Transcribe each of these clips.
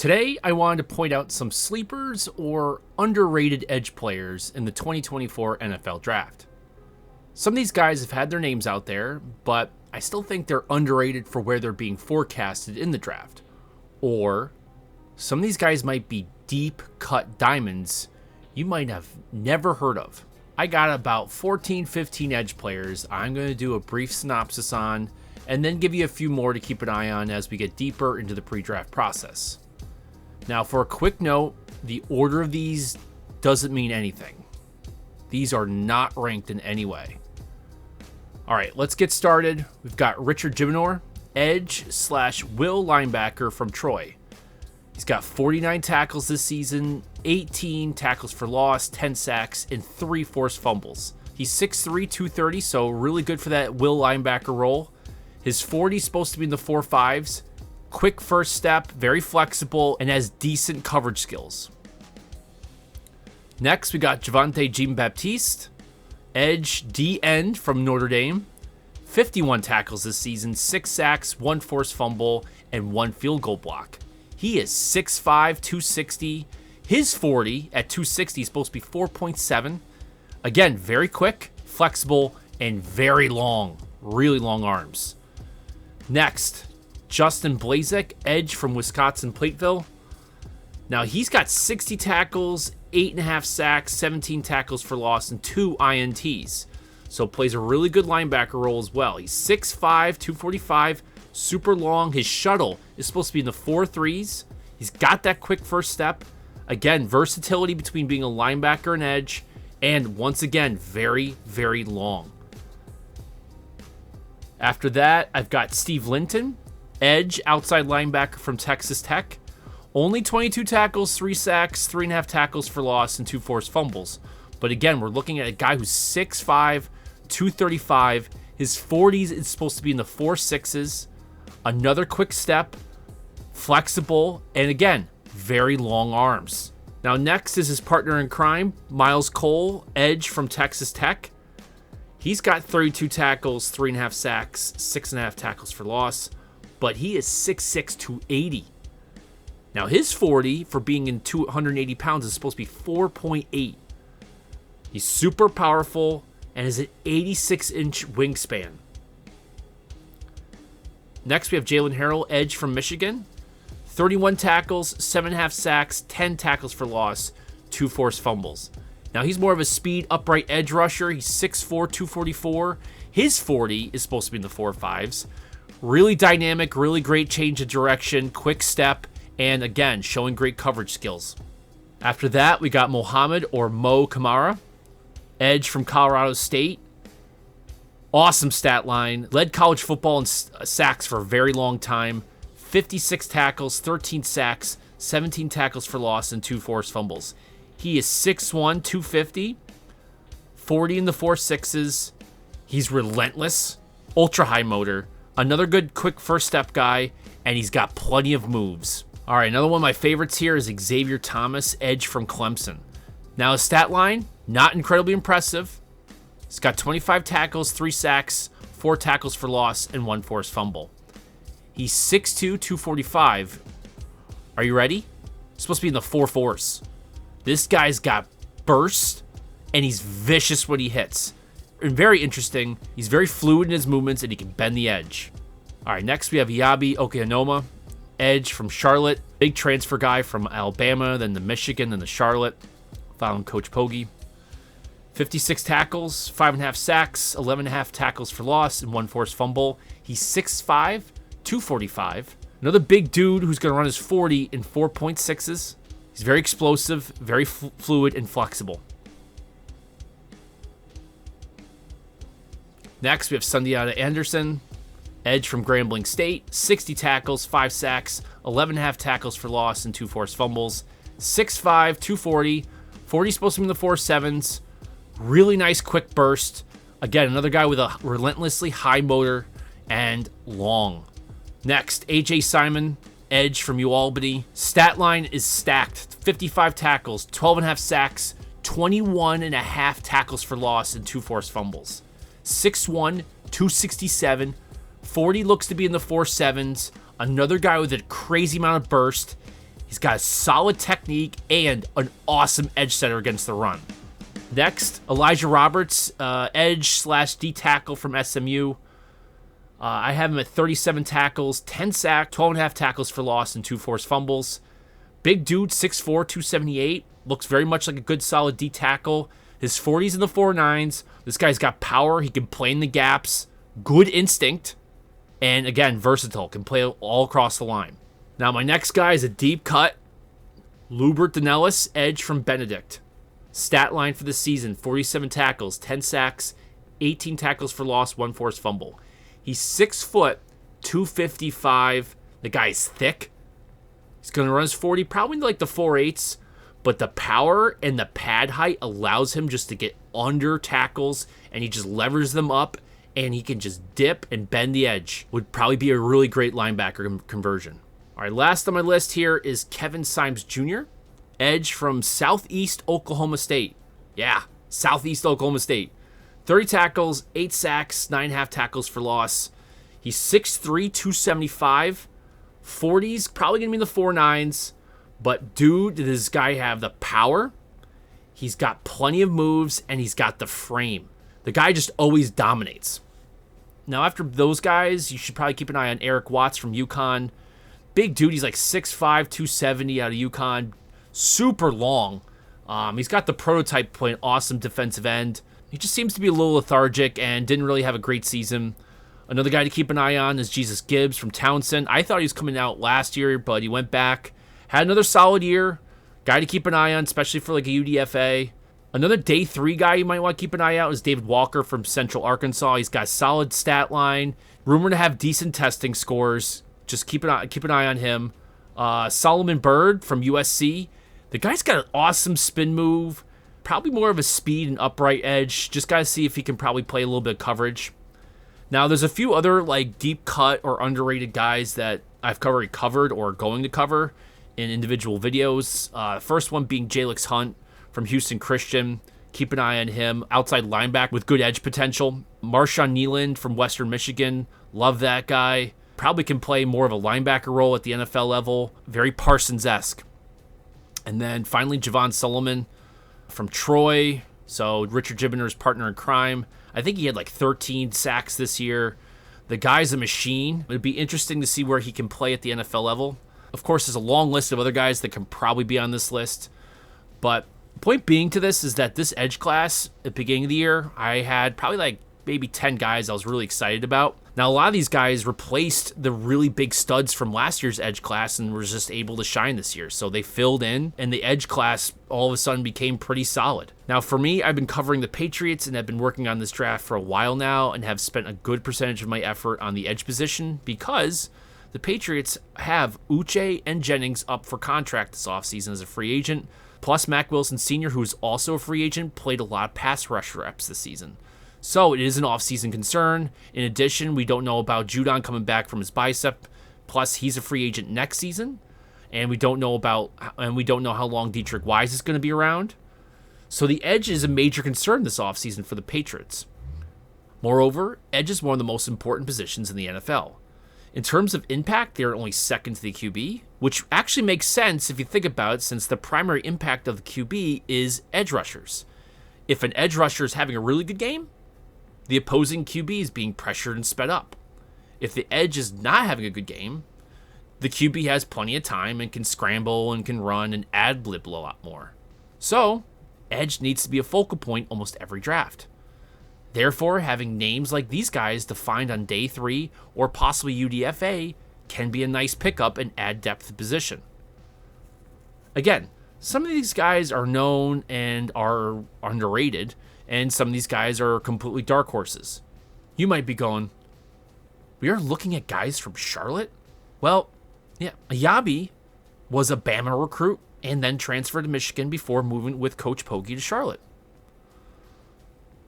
Today, I wanted to point out some sleepers or underrated edge players in the 2024 NFL Draft. Some of these guys have had their names out there, but I still think they're underrated for where they're being forecasted in the draft. Or some of these guys might be deep cut diamonds you might have never heard of. I got about 14, 15 edge players I'm going to do a brief synopsis on, and then give you a few more to keep an eye on as we get deeper into the pre-draft process. Now, for a quick note, the order of these doesn't mean anything. These are not ranked in any way. All right, let's get started. We've got Richard Jibunor, edge/will linebacker from Troy. He's got 49 tackles this season, 18 tackles for loss, 10 sacks, and 3 forced fumbles. He's 6'3", 230, so really good for that will linebacker role. His 40 is supposed to be in the 4.5s. Quick first step, very flexible, and has decent coverage skills. Next, we got Javontae Jean-Baptiste, edge D-end from Notre Dame. 51 tackles this season, 6 sacks, 1 forced fumble, and 1 field goal block. He is 6'5", 260. His 40 at 260 is supposed to be 4.7. Again, very quick, flexible, and very long, really long arms. Next, Justin Blazek, edge from Wisconsin-Platteville. Now, he's got 60 tackles, 8.5 sacks, 17 tackles for loss, and 2 INTs. So plays a really good linebacker role as well. He's 6'5", 245, super long. His shuttle is supposed to be in the 4.3s. He's got that quick first step. Again, versatility between being a linebacker and edge. And once again, very, very long. After that, I've got Steve Linton, edge outside linebacker from Texas Tech. Only 22 tackles, 3 sacks, 3.5 tackles for loss, and 2 forced fumbles. But again, we're looking at a guy who's 6'5", 235. His 40s is supposed to be in the 4.6s. Another quick step, flexible, and again, very long arms. Now next is his partner in crime, Myles, edge from Texas Tech. He's got 32 tackles, 3.5 sacks, 6.5 tackles for loss, but he is 6'6", 280. Now his 40 for being in 280 pounds is supposed to be 4.8. He's super powerful and has an 86-inch wingspan. Next we have Jaylen Harrell, edge from Michigan. 31 tackles, 7.5 sacks, 10 tackles for loss, 2 forced fumbles. Now he's more of a speed upright edge rusher. He's 6'4", 244. His 40 is supposed to be in the 4.5s. Really dynamic, really great change of direction, quick step, and again, showing great coverage skills. After that, we got Mohammed or Mo Kamara, edge from Colorado State. Awesome stat line. Led college football in sacks for a very long time. 56 tackles, 13 sacks, 17 tackles for loss, and 2 forced fumbles. He is 6'1", 250, 40 in the 4.6s. He's relentless, ultra high motor, another good quick first step guy, and he's got plenty of moves. All right, another one of my favorites here is Xavier Thomas, edge from Clemson. Now his stat line, not incredibly impressive. He's got 25 tackles, 3 sacks, 4 tackles for loss, and 1 forced fumble. He's 6'2", 245. Are you ready? He's supposed to be in the 4.4s. This guy's got burst, and he's vicious when he hits. And very interesting, he's very fluid in his movements, and he can bend the edge. All right, next we have Yabi Okeanoma, edge from Charlotte. Big transfer guy from Alabama, then to Michigan, then to Charlotte. Following Coach Poggi. 56 tackles, 5.5 sacks, 11.5 tackles for loss, and 1 forced fumble. He's 6'5", 245. Another big dude who's going to run his 40 in 4.6s. He's very explosive, very fluid, and flexible. Next, we have Sundiata Anderson, edge from Grambling State. 60 tackles, 5 sacks, 11.5 tackles for loss, and 2 forced fumbles. 6'5", 240. 40 supposed to be in the 4.7s. Really nice quick burst. Again, another guy with a relentlessly high motor and long. Next, AJ Simon, edge from UAlbany. Stat line is stacked. 55 tackles, 12.5 sacks, 21.5 tackles for loss, and 2 forced fumbles. 6'1", 267. 40 looks to be in the 4.7s. Another guy with a crazy amount of burst. He's got a solid technique and an awesome edge setter against the run. Next, Elijah Roberts, edge/D tackle from SMU. I have him at 37 tackles, 10 sacks, 12.5 tackles for loss, and 2 forced fumbles. Big dude, 6'4", 278. Looks very much like a good solid D tackle. His 40s and the 4.9s. This guy's got power. He can play in the gaps. Good instinct. And again, versatile. Can play all across the line. Now, my next guy is a deep cut. Lubert Danellis, edge from Benedict. Stat line for the season, 47 tackles, 10 sacks, 18 tackles for loss, 1 forced fumble. He's 6 foot, 255. The guy's thick. He's going to run his 40, probably like the 4.8s. But the power and the pad height allows him just to get under tackles, and he just levers them up, and he can just dip and bend the edge. Would probably be a really great linebacker conversion. All right, last on my list here is Kevin Symes Jr., edge from Southeast Oklahoma State. Yeah, Southeast Oklahoma State. 30 tackles, 8 sacks, 9.5 tackles for loss. He's 6'3", 275. 40s, probably going to be in the 4.9s. But dude, does this guy have the power? He's got plenty of moves, and he's got the frame. The guy just always dominates. Now, after those guys, you should probably keep an eye on Eric Watts from UConn. Big dude, he's like 6'5", 270 out of UConn. Super long. He's got the prototype playing awesome defensive end. He just seems to be a little lethargic and didn't really have a great season. Another guy to keep an eye on is Jesus Gibbs from Townsend. I thought he was coming out last year, but he went back. Had another solid year. Guy to keep an eye on, especially for like a UDFA. Another day 3 guy you might want to keep an eye out is David Walker from Central Arkansas. He's got a solid stat line. Rumored to have decent testing scores. Just keep an eye on him. Solomon Byrd from USC. The guy's got an awesome spin move. Probably more of a speed and upright edge. Just got to see if he can probably play a little bit of coverage. Now, there's a few other like deep cut or underrated guys that I've already covered or going to cover in individual videos. First one being Jalix Hunt from Houston Christian. Keep an eye on him. Outside linebacker with good edge potential. Marshawn Nealand from Western Michigan. Love that guy. Probably can play more of a linebacker role at the NFL level. Very Parsons-esque. And then finally, Javon Solomon from Troy. So Richard Jibunor's partner in crime. I think he had like 13 sacks this year. The guy's a machine. It'd be interesting to see where he can play at the NFL level. Of course, there's a long list of other guys that can probably be on this list. But point being to this is that this edge class at the beginning of the year, I had probably like maybe 10 guys I was really excited about. Now, a lot of these guys replaced the really big studs from last year's edge class and were just able to shine this year. So they filled in, and the edge class all of a sudden became pretty solid. Now, for me, I've been covering the Patriots and have been working on this draft for a while now and have spent a good percentage of my effort on the edge position because the Patriots have Uche and Jennings up for contract this offseason as a free agent. Plus, Mack Wilson Sr., who's also a free agent, played a lot of pass rush reps this season. So it is an offseason concern. In addition, we don't know about Judon coming back from his bicep. Plus, he's a free agent next season, and we don't know how long Dietrich Wise is going to be around. So the edge is a major concern this offseason for the Patriots. Moreover, edge is one of the most important positions in the NFL. In terms of impact, they are only second to the QB, which actually makes sense if you think about it, since the primary impact of the QB is edge rushers. If an edge rusher is having a really good game, the opposing QB is being pressured and sped up. If the edge is not having a good game, the QB has plenty of time and can scramble and can run and ad-lib a lot more. So, edge needs to be a focal point almost every draft. Therefore, having names like these guys defined on day 3 or possibly UDFA can be a nice pickup and add depth to position. Again, some of these guys are known and are underrated, and some of these guys are completely dark horses. You might be going, we are looking at guys from Charlotte? Well, yeah, Ayabi was a Bama recruit and then transferred to Michigan before moving with Coach Pogge to Charlotte.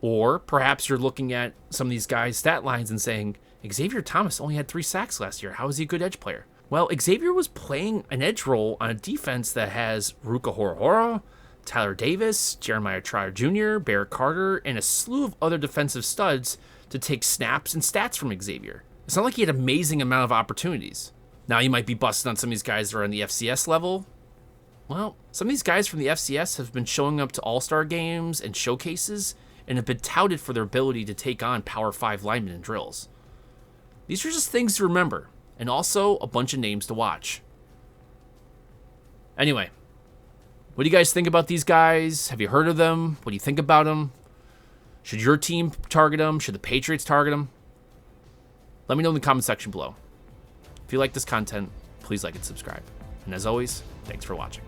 Or perhaps you're looking at some of these guys' stat lines and saying, Xavier Thomas only had 3 sacks last year. How is he a good edge player? Well, Xavier was playing an edge role on a defense that has Ruka Horahora, Tyler Davis, Jeremiah Trotter Jr., Barrett Carter, and a slew of other defensive studs to take snaps and stats from Xavier. It's not like he had an amazing amount of opportunities. Now you might be busting on some of these guys that are on the FCS level. Well, some of these guys from the FCS have been showing up to all-star games and showcases and have been touted for their ability to take on Power 5 linemen in drills. These are just things to remember, and also a bunch of names to watch. Anyway, what do you guys think about these guys? Have you heard of them? What do you think about them? Should your team target them? Should the Patriots target them? Let me know in the comment section below. If you like this content, please like and subscribe. And as always, thanks for watching.